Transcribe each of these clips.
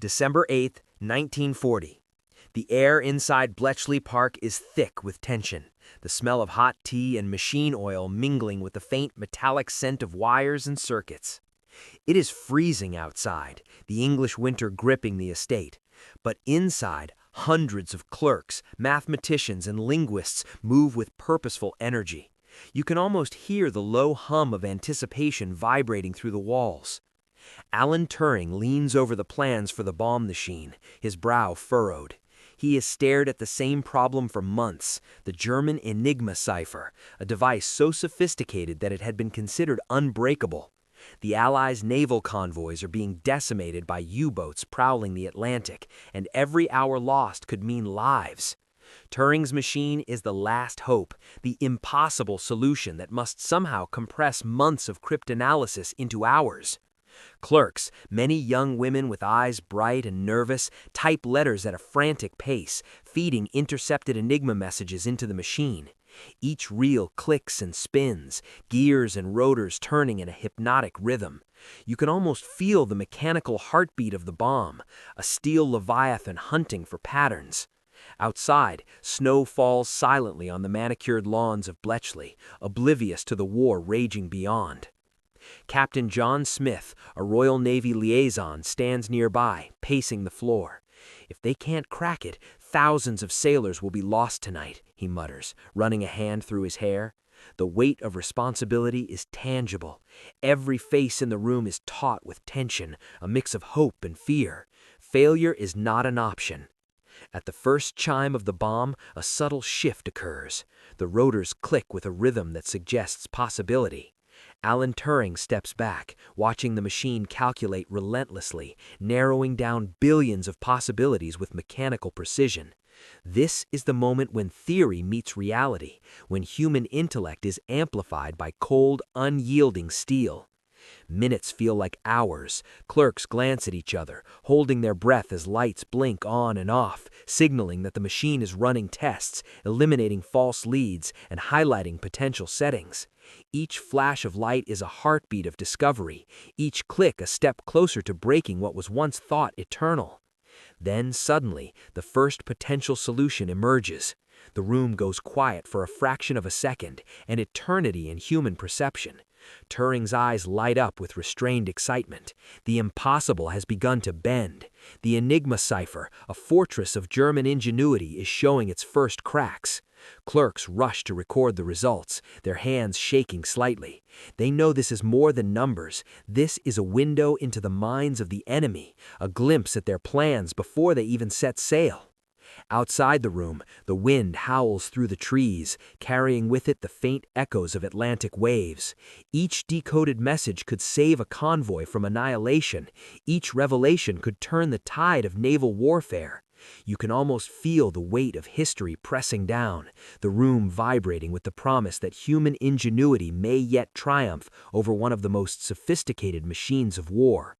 December 8, 1940. The air inside Bletchley Park is thick with tension, the smell of hot tea and machine oil mingling with the faint metallic scent of wires and circuits. It is freezing outside, the English winter gripping the estate, but inside, hundreds of clerks, mathematicians, and linguists move with purposeful energy. You can almost hear the low hum of anticipation vibrating through the walls. Alan Turing leans over the plans for the bomb machine, his brow furrowed. He has stared at the same problem for months, the German Enigma cipher, a device so sophisticated that it had been considered unbreakable. The Allies' naval convoys are being decimated by U-boats prowling the Atlantic, and every hour lost could mean lives. Turing's machine is the last hope, the impossible solution that must somehow compress months of cryptanalysis into hours. Clerks, many young women with eyes bright and nervous, type letters at a frantic pace, feeding intercepted Enigma messages into the machine. Each reel clicks and spins, gears and rotors turning in a hypnotic rhythm. You can almost feel the mechanical heartbeat of the bomb, a steel leviathan hunting for patterns. Outside, snow falls silently on the manicured lawns of Bletchley, oblivious to the war raging beyond. Captain John Smith, a Royal Navy liaison, stands nearby, pacing the floor. "If they can't crack it, thousands of sailors will be lost tonight," he mutters, running a hand through his hair. The weight of responsibility is tangible. Every face in the room is taut with tension, a mix of hope and fear. Failure is not an option. At the first chime of the bomb, a subtle shift occurs. The rotors click with a rhythm that suggests possibility. Alan Turing steps back, watching the machine calculate relentlessly, narrowing down billions of possibilities with mechanical precision. This is the moment when theory meets reality, when human intellect is amplified by cold, unyielding steel. Minutes feel like hours. Clerks glance at each other, holding their breath as lights blink on and off, signaling that the machine is running tests, eliminating false leads, and highlighting potential settings. Each flash of light is a heartbeat of discovery, each click a step closer to breaking what was once thought eternal. Then suddenly, the first potential solution emerges. The room goes quiet for a fraction of a second, an eternity in human perception. Turing's eyes light up with restrained excitement. The impossible has begun to bend. The Enigma cipher, a fortress of German ingenuity, is showing its first cracks. Clerks rush to record the results, their hands shaking slightly. They know this is more than numbers. This is a window into the minds of the enemy, a glimpse at their plans before they even set sail. Outside the room, the wind howls through the trees, carrying with it the faint echoes of Atlantic waves. Each decoded message could save a convoy from annihilation. Each revelation could turn the tide of naval warfare. You can almost feel the weight of history pressing down, the room vibrating with the promise that human ingenuity may yet triumph over one of the most sophisticated machines of war.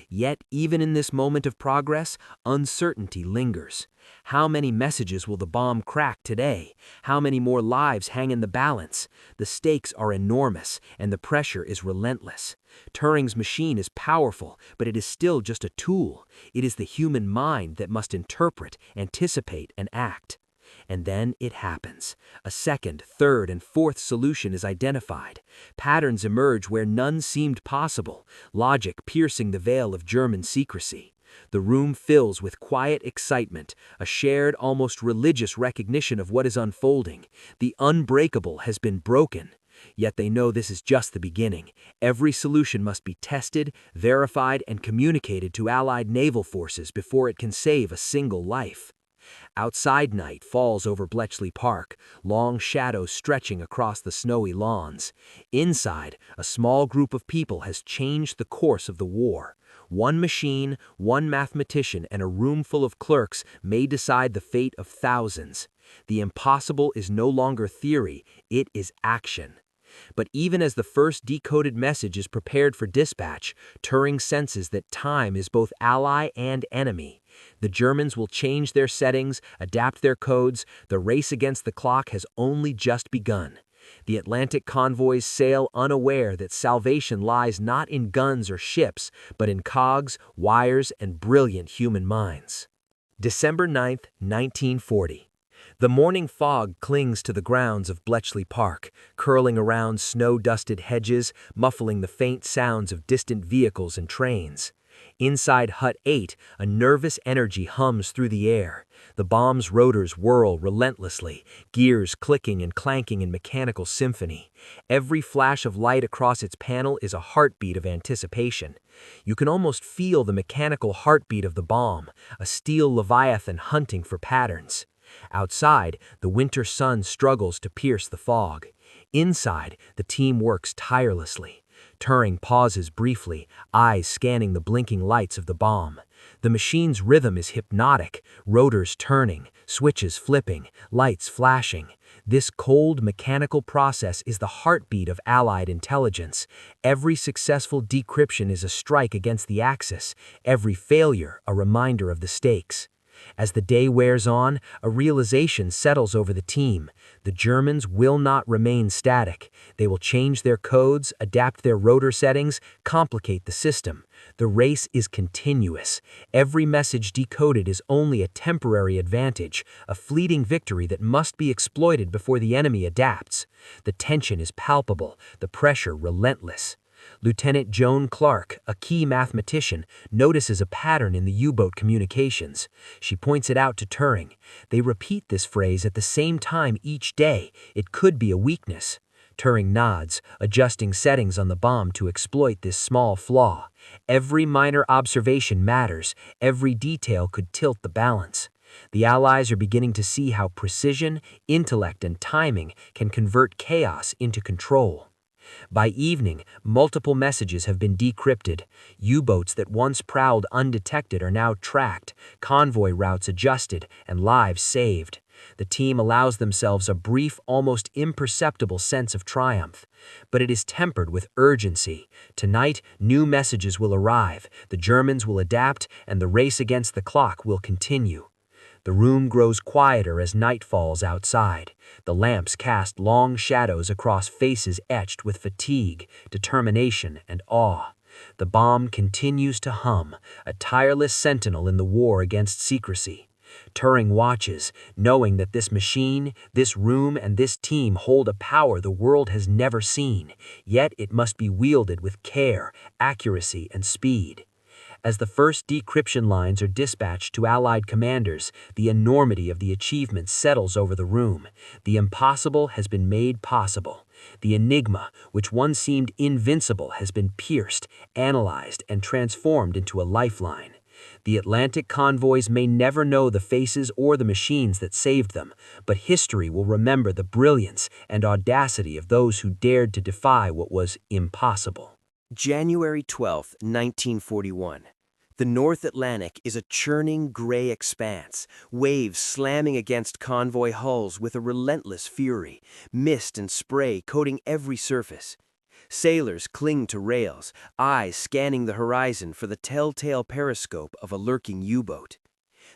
Yet, even in this moment of progress, uncertainty lingers. How many messages will the bomb crack today? How many more lives hang in the balance? The stakes are enormous, and the pressure is relentless. Turing's machine is powerful, but it is still just a tool. It is the human mind that must interpret, anticipate, and act. And then it happens. A second, third, and fourth solution is identified. Patterns emerge where none seemed possible, logic piercing the veil of German secrecy. The room fills with quiet excitement, a shared, almost religious recognition of what is unfolding. The unbreakable has been broken. Yet they know this is just the beginning. Every solution must be tested, verified, and communicated to Allied naval forces before it can save a single life. Outside night falls over Bletchley Park, long shadows stretching across the snowy lawns. Inside, a small group of people has changed the course of the war. One machine, one mathematician, and a room full of clerks may decide the fate of thousands. The impossible is no longer theory, it is action. But even as the first decoded message is prepared for dispatch, Turing senses that time is both ally and enemy. The Germans will change their settings, adapt their codes. The race against the clock has only just begun. The Atlantic convoys sail unaware that salvation lies not in guns or ships, but in cogs, wires, and brilliant human minds. December 9, 1940. The morning fog clings to the grounds of Bletchley Park, curling around snow-dusted hedges, muffling the faint sounds of distant vehicles and trains. Inside Hut 8, a nervous energy hums through the air. The bomb's rotors whirl relentlessly, gears clicking and clanking in mechanical symphony. Every flash of light across its panel is a heartbeat of anticipation. You can almost feel the mechanical heartbeat of the bomb, a steel leviathan hunting for patterns. Outside, the winter sun struggles to pierce the fog. Inside, the team works tirelessly. Turing pauses briefly, eyes scanning the blinking lights of the bomb. The machine's rhythm is hypnotic, rotors turning, switches flipping, lights flashing. This cold, mechanical process is the heartbeat of Allied intelligence. Every successful decryption is a strike against the Axis, every failure a reminder of the stakes. As the day wears on, a realization settles over the team. The Germans will not remain static. They will change their codes, adapt their rotor settings, complicate the system. The race is continuous. Every message decoded is only a temporary advantage, a fleeting victory that must be exploited before the enemy adapts. The tension is palpable, the pressure relentless. Lieutenant Joan Clark, a key mathematician, notices a pattern in the U-boat communications. She points it out to Turing. They repeat this phrase at the same time each day. It could be a weakness. Turing nods, adjusting settings on the bomb to exploit this small flaw. Every minor observation matters. Every detail could tilt the balance. The Allies are beginning to see how precision, intellect, and timing can convert chaos into control. By evening, multiple messages have been decrypted. U-boats that once prowled undetected are now tracked, convoy routes adjusted, and lives saved. The team allows themselves a brief, almost imperceptible sense of triumph. But it is tempered with urgency. Tonight, new messages will arrive, the Germans will adapt, and the race against the clock will continue. The room grows quieter as night falls outside. The lamps cast long shadows across faces etched with fatigue, determination, and awe. The bomb continues to hum, a tireless sentinel in the war against secrecy. Turing watches, knowing that this machine, this room, and this team hold a power the world has never seen, yet it must be wielded with care, accuracy, and speed. As the first decryption lines are dispatched to Allied commanders, the enormity of the achievement settles over the room. The impossible has been made possible. The Enigma, which once seemed invincible, has been pierced, analyzed, and transformed into a lifeline. The Atlantic convoys may never know the faces or the machines that saved them, but history will remember the brilliance and audacity of those who dared to defy what was impossible. January 12, 1941. The North Atlantic is a churning gray expanse, waves slamming against convoy hulls with a relentless fury, mist and spray coating every surface. Sailors cling to rails, eyes scanning the horizon for the telltale periscope of a lurking U-boat.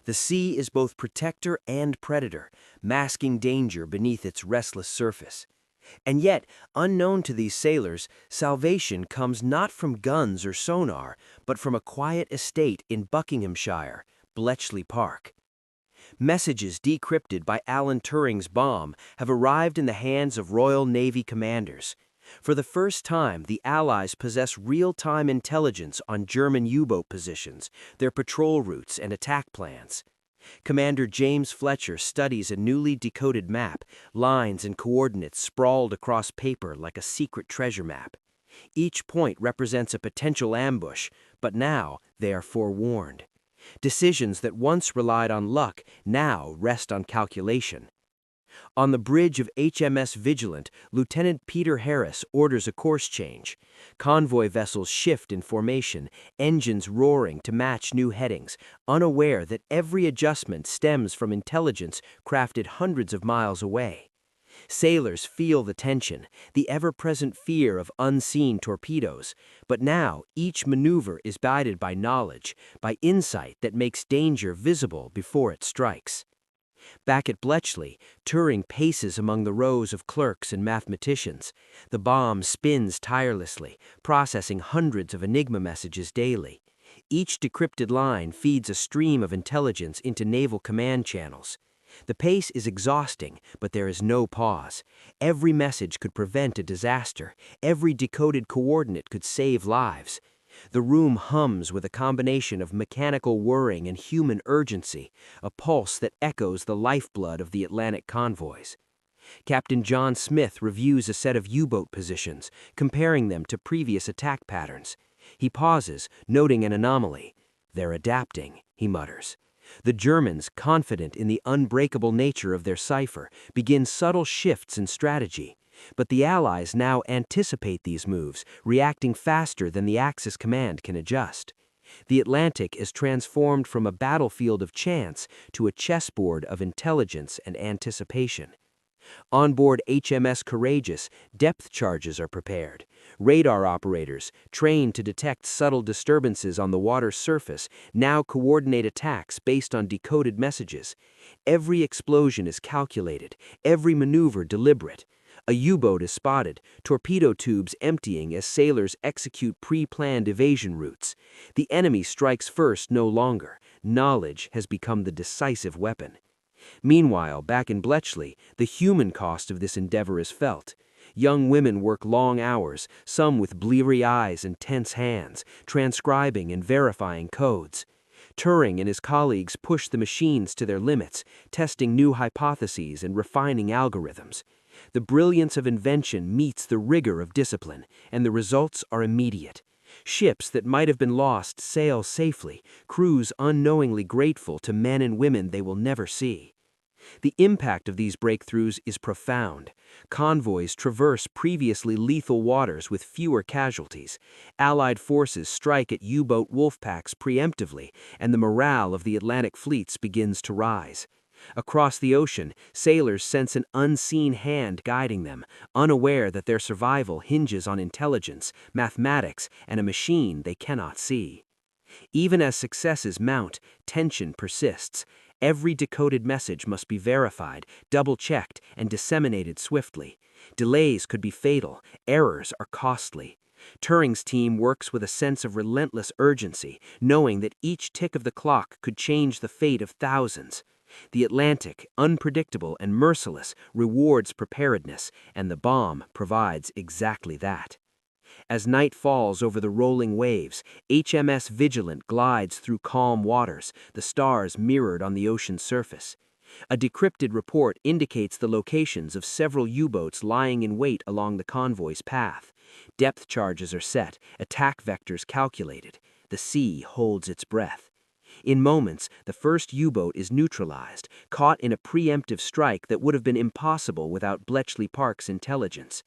The sea is both protector and predator, masking danger beneath its restless surface. And yet, unknown to these sailors, salvation comes not from guns or sonar, but from a quiet estate in Buckinghamshire, Bletchley Park. Messages decrypted by Alan Turing's bombe have arrived in the hands of Royal Navy commanders. For the first time, the Allies possess real-time intelligence on German U-boat positions, their patrol routes, and attack plans. Commander James Fletcher studies a newly decoded map, lines and coordinates sprawled across paper like a secret treasure map. Each point represents a potential ambush, but now they are forewarned. Decisions that once relied on luck now rest on calculation. On the bridge of HMS Vigilant, Lieutenant Peter Harris orders a course change. Convoy vessels shift in formation, engines roaring to match new headings, unaware that every adjustment stems from intelligence crafted hundreds of miles away. Sailors feel the tension, the ever-present fear of unseen torpedoes, but now each maneuver is guided by knowledge, by insight that makes danger visible before it strikes. Back at Bletchley, Turing paces among the rows of clerks and mathematicians. The bomb spins tirelessly, processing hundreds of Enigma messages daily. Each decrypted line feeds a stream of intelligence into naval command channels. The pace is exhausting, but there is no pause. Every message could prevent a disaster. Every decoded coordinate could save lives. The room hums with a combination of mechanical whirring and human urgency, a pulse that echoes the lifeblood of the Atlantic convoys. Captain John Smith reviews a set of U-boat positions, comparing them to previous attack patterns. He pauses, noting an anomaly. "They're adapting," he mutters. The Germans, confident in the unbreakable nature of their cipher, begin subtle shifts in strategy. But the Allies now anticipate these moves, reacting faster than the Axis command can adjust. The Atlantic is transformed from a battlefield of chance to a chessboard of intelligence and anticipation. On board HMS Courageous, depth charges are prepared. Radar operators, trained to detect subtle disturbances on the water's surface, now coordinate attacks based on decoded messages. Every explosion is calculated, every maneuver deliberate. A U-boat is spotted, torpedo tubes emptying as sailors execute pre-planned evasion routes. The enemy strikes first no longer. Knowledge has become the decisive weapon. Meanwhile, back in Bletchley, the human cost of this endeavor is felt. Young women work long hours, some with bleary eyes and tense hands, transcribing and verifying codes. Turing and his colleagues push the machines to their limits, testing new hypotheses and refining algorithms. The brilliance of invention meets the rigor of discipline, and the results are immediate. Ships that might have been lost sail safely, crews unknowingly grateful to men and women they will never see. The impact of these breakthroughs is profound. Convoys traverse previously lethal waters with fewer casualties. Allied forces strike at U-boat wolfpacks preemptively, and the morale of the Atlantic fleets begins to rise. Across the ocean, sailors sense an unseen hand guiding them, unaware that their survival hinges on intelligence, mathematics, and a machine they cannot see. Even as successes mount, tension persists. Every decoded message must be verified, double-checked, and disseminated swiftly. Delays could be fatal, errors are costly. Turing's team works with a sense of relentless urgency, knowing that each tick of the clock could change the fate of thousands. The Atlantic, unpredictable and merciless, rewards preparedness, and the bomb provides exactly that. As night falls over the rolling waves, HMS Vigilant glides through calm waters, the stars mirrored on the ocean's surface. A decrypted report indicates the locations of several U-boats lying in wait along the convoy's path. Depth charges are set, attack vectors calculated. The sea holds its breath. In moments, the first U-boat is neutralized, caught in a preemptive strike that would have been impossible without Bletchley Park's intelligence.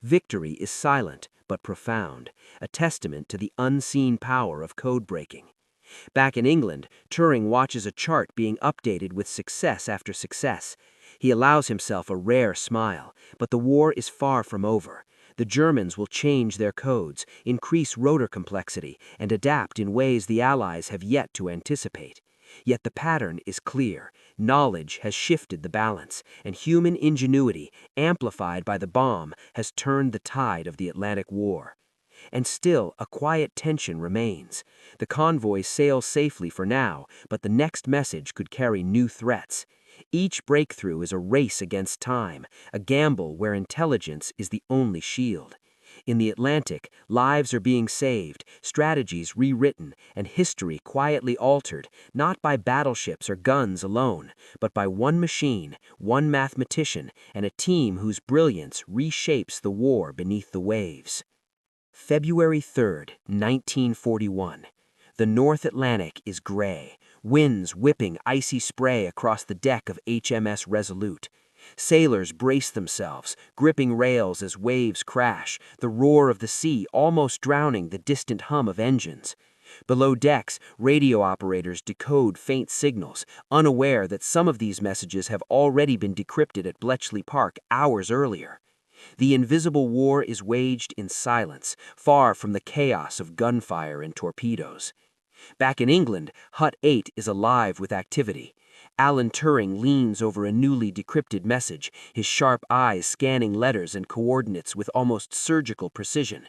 Victory is silent but profound, a testament to the unseen power of code-breaking. Back in England, Turing watches a chart being updated with success after success. He allows himself a rare smile, but the war is far from over. The Germans will change their codes, increase rotor complexity, and adapt in ways the Allies have yet to anticipate. Yet the pattern is clear. Knowledge has shifted the balance, and human ingenuity, amplified by the bomb, has turned the tide of the Atlantic War. And still, a quiet tension remains. The convoys sail safely for now, but the next message could carry new threats. Each breakthrough is a race against time, a gamble where intelligence is the only shield. In the Atlantic, lives are being saved, strategies rewritten, and history quietly altered, not by battleships or guns alone, but by one machine, one mathematician, and a team whose brilliance reshapes the war beneath the waves. February 3rd, 1941. The North Atlantic is gray, winds whipping icy spray across the deck of HMS Resolute. Sailors brace themselves, gripping rails as waves crash, the roar of the sea almost drowning the distant hum of engines. Below decks, radio operators decode faint signals, unaware that some of these messages have already been decrypted at Bletchley Park hours earlier. The invisible war is waged in silence, far from the chaos of gunfire and torpedoes. Back in England, Hut 8 is alive with activity. Alan Turing leans over a newly decrypted message, his sharp eyes scanning letters and coordinates with almost surgical precision.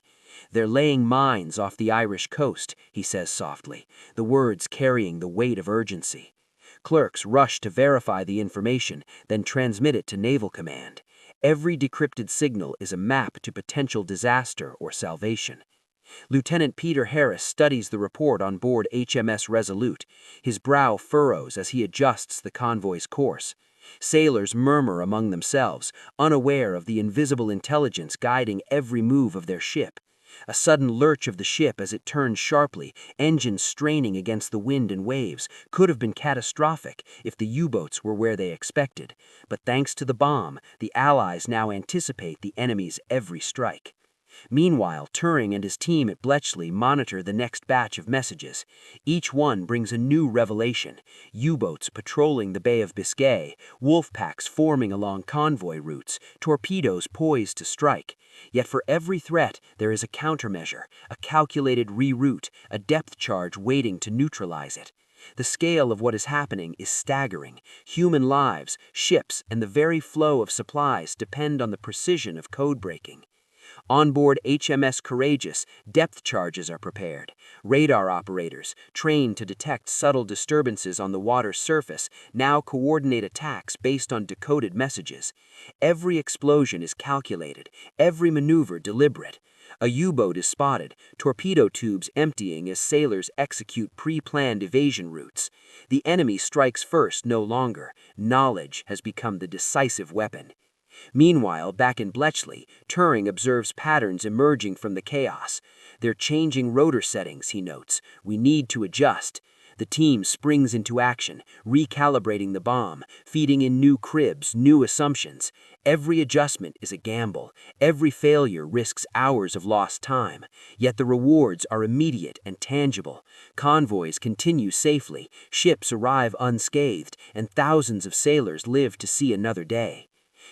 "They're laying mines off the Irish coast," he says softly, the words carrying the weight of urgency. Clerks rush to verify the information, then transmit it to Naval Command. Every decrypted signal is a map to potential disaster or salvation. Lieutenant Peter Harris studies the report on board HMS Resolute. His brow furrows as he adjusts the convoy's course. Sailors murmur among themselves, unaware of the invisible intelligence guiding every move of their ship. A sudden lurch of the ship as it turns sharply, engines straining against the wind and waves, could have been catastrophic if the U-boats were where they expected. But thanks to the bomb, the Allies now anticipate the enemy's every strike. Meanwhile, Turing and his team at Bletchley monitor the next batch of messages. Each one brings a new revelation: U-boats patrolling the Bay of Biscay, wolf packs forming along convoy routes, torpedoes poised to strike. Yet for every threat, there is a countermeasure, a calculated reroute, a depth charge waiting to neutralize it. The scale of what is happening is staggering. Human lives, ships, and the very flow of supplies depend on the precision of code breaking. On board HMS Courageous, depth charges are prepared. Radar operators, trained to detect subtle disturbances on the water's surface, now coordinate attacks based on decoded messages. Every explosion is calculated, every maneuver deliberate. A U-boat is spotted, torpedo tubes emptying as sailors execute pre-planned evasion routes. The enemy strikes first no longer. Knowledge has become the decisive weapon. Meanwhile, back in Bletchley, Turing observes patterns emerging from the chaos. "They're changing rotor settings," he notes. "We need to adjust." The team springs into action, recalibrating the bomb, feeding in new cribs, new assumptions. Every adjustment is a gamble. Every failure risks hours of lost time. Yet the rewards are immediate and tangible. Convoys continue safely, ships arrive unscathed, and thousands of sailors live to see another day.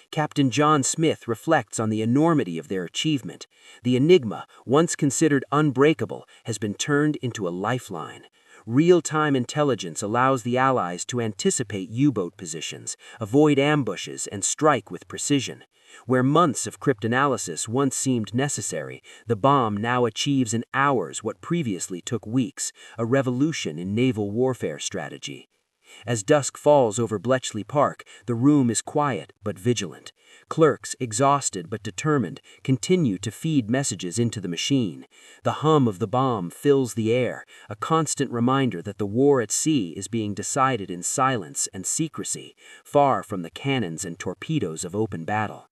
Captain John Smith reflects on the enormity of their achievement. The Enigma, once considered unbreakable, has been turned into a lifeline. Real-time intelligence allows the Allies to anticipate U-boat positions, avoid ambushes, and strike with precision. Where months of cryptanalysis once seemed necessary, the bomb now achieves in hours what previously took weeks, a revolution in naval warfare strategy. As dusk falls over Bletchley Park, the room is quiet but vigilant. Clerks, exhausted but determined, continue to feed messages into the machine. The hum of the bomb fills the air, a constant reminder that the war at sea is being decided in silence and secrecy, far from the cannons and torpedoes of open battle.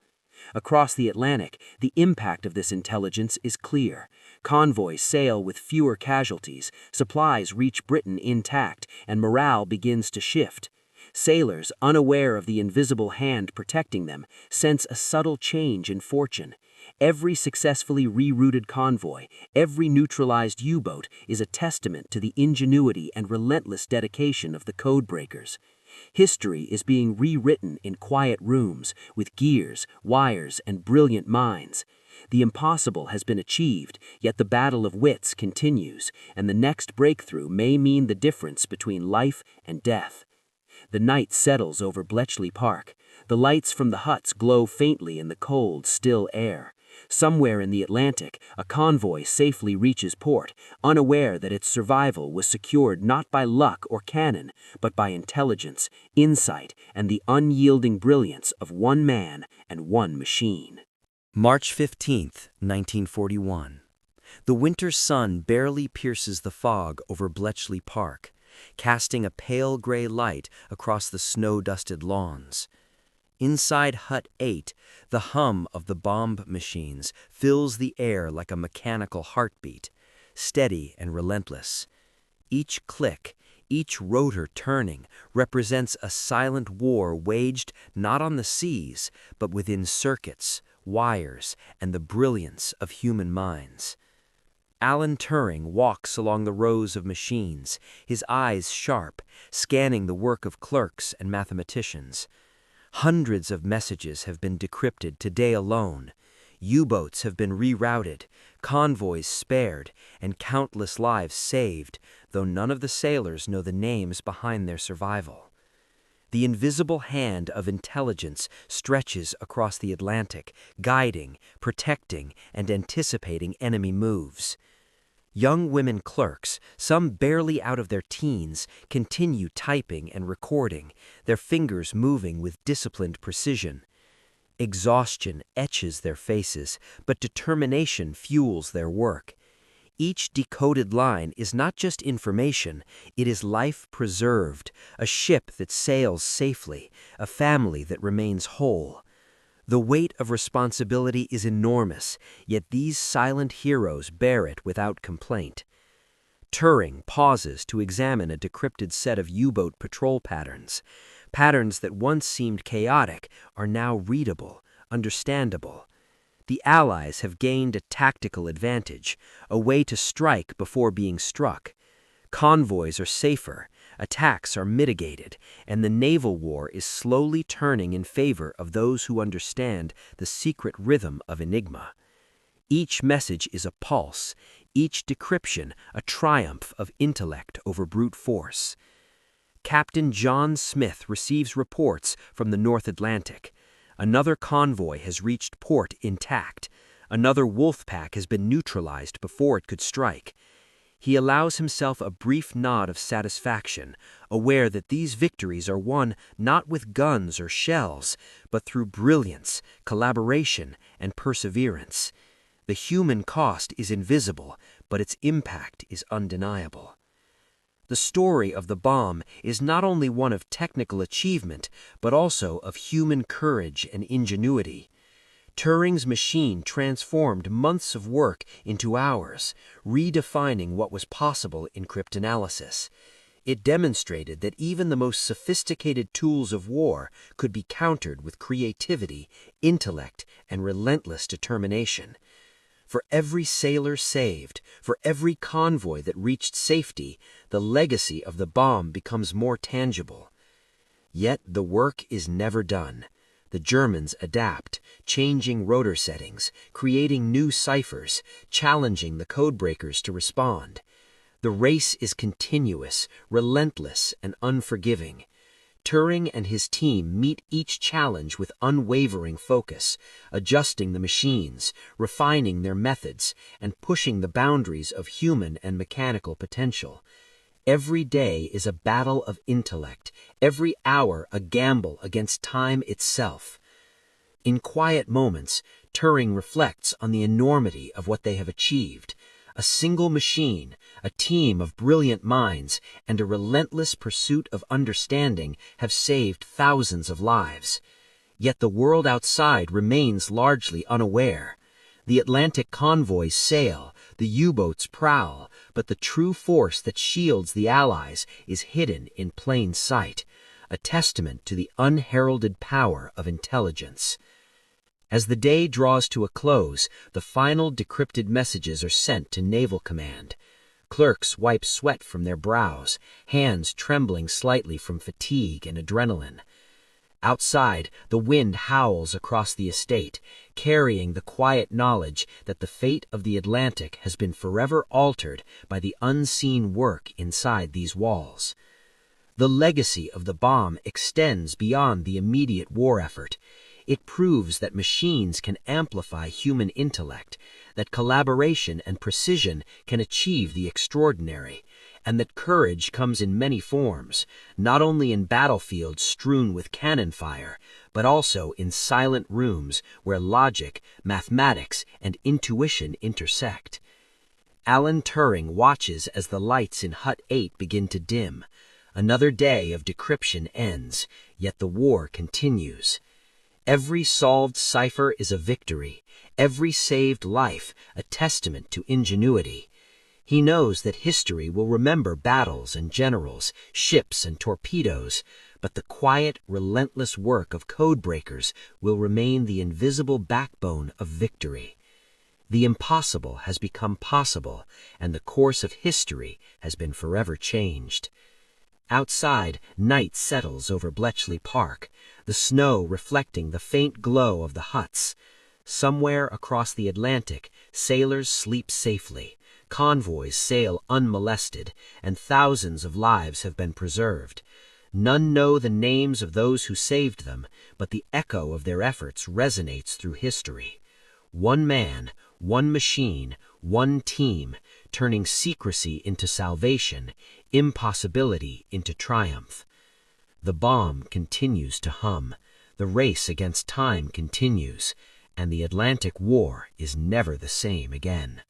Across the Atlantic, the impact of this intelligence is clear. Convoys sail with fewer casualties, supplies reach Britain intact, and morale begins to shift. Sailors, unaware of the invisible hand protecting them, sense a subtle change in fortune. Every successfully rerouted convoy, every neutralized U-boat is a testament to the ingenuity and relentless dedication of the codebreakers. History is being rewritten in quiet rooms, with gears, wires, and brilliant minds. The impossible has been achieved, yet the battle of wits continues, and the next breakthrough may mean the difference between life and death. The night settles over Bletchley Park. The lights from the huts glow faintly in the cold, still air. Somewhere in the Atlantic, a convoy safely reaches port, unaware that its survival was secured not by luck or cannon, but by intelligence, insight, and the unyielding brilliance of one man and one machine. March 15th, 1941. The winter sun barely pierces the fog over Bletchley Park, casting a pale gray light across the snow-dusted lawns. Inside Hut 8, the hum of the Bombe machines fills the air like a mechanical heartbeat, steady and relentless. Each click, each rotor turning, represents a silent war waged not on the seas, but within circuits, wires, and the brilliance of human minds. Alan Turing walks along the rows of machines, his eyes sharp, scanning the work of clerks and mathematicians. Hundreds of messages have been decrypted today alone. U-boats have been rerouted, convoys spared, and countless lives saved, though none of the sailors know the names behind their survival. The invisible hand of intelligence stretches across the Atlantic, guiding, protecting, and anticipating enemy moves. Young women clerks, some barely out of their teens, continue typing and recording, their fingers moving with disciplined precision. Exhaustion etches their faces, but determination fuels their work. Each decoded line is not just information, it is life preserved, a ship that sails safely, a family that remains whole. The weight of responsibility is enormous, yet these silent heroes bear it without complaint. Turing pauses to examine a decrypted set of U-boat patrol patterns. Patterns that once seemed chaotic are now readable, understandable. The Allies have gained a tactical advantage, a way to strike before being struck. Convoys are safer, attacks are mitigated, and the naval war is slowly turning in favor of those who understand the secret rhythm of Enigma. Each message is a pulse, each decryption a triumph of intellect over brute force. Captain John Smith receives reports from the North Atlantic. Another convoy has reached port intact. Another wolf pack has been neutralized before it could strike. He allows himself a brief nod of satisfaction, aware that these victories are won not with guns or shells, but through brilliance, collaboration, and perseverance. The human cost is invisible, but its impact is undeniable. The story of the bomb is not only one of technical achievement, but also of human courage and ingenuity. Turing's machine transformed months of work into hours, redefining what was possible in cryptanalysis. It demonstrated that even the most sophisticated tools of war could be countered with creativity, intellect, and relentless determination. For every sailor saved, for every convoy that reached safety, the legacy of the bomb becomes more tangible. Yet the work is never done. The Germans adapt, changing rotor settings, creating new ciphers, challenging the codebreakers to respond. The race is continuous, relentless, and unforgiving. Turing and his team meet each challenge with unwavering focus, adjusting the machines, refining their methods, and pushing the boundaries of human and mechanical potential. Every day is a battle of intellect, every hour a gamble against time itself. In quiet moments, Turing reflects on the enormity of what they have achieved. A single machine, a team of brilliant minds, and a relentless pursuit of understanding have saved thousands of lives. Yet the world outside remains largely unaware. The Atlantic convoys sail, the U-boats prowl, but the true force that shields the Allies is hidden in plain sight, a testament to the unheralded power of intelligence. As the day draws to a close, the final decrypted messages are sent to Naval Command. Clerks wipe sweat from their brows, hands trembling slightly from fatigue and adrenaline. Outside, the wind howls across the estate, carrying the quiet knowledge that the fate of the Atlantic has been forever altered by the unseen work inside these walls. The legacy of the bomb extends beyond the immediate war effort. It proves that machines can amplify human intellect, that collaboration and precision can achieve the extraordinary, and that courage comes in many forms, not only in battlefields strewn with cannon fire, but also in silent rooms where logic, mathematics, and intuition intersect. Alan Turing watches as the lights in Hut 8 begin to dim. Another day of decryption ends, yet the war continues. Every solved cipher is a victory, every saved life a testament to ingenuity. He knows that history will remember battles and generals, ships and torpedoes, but the quiet, relentless work of codebreakers will remain the invisible backbone of victory. The impossible has become possible, and the course of history has been forever changed. Outside, night settles over Bletchley Park, the snow reflecting the faint glow of the huts. Somewhere across the Atlantic, sailors sleep safely, convoys sail unmolested, and thousands of lives have been preserved. None know the names of those who saved them, but the echo of their efforts resonates through history. One man, one machine, one team, turning secrecy into salvation, impossibility into triumph. The bomb continues to hum, the race against time continues, and the Atlantic War is never the same again.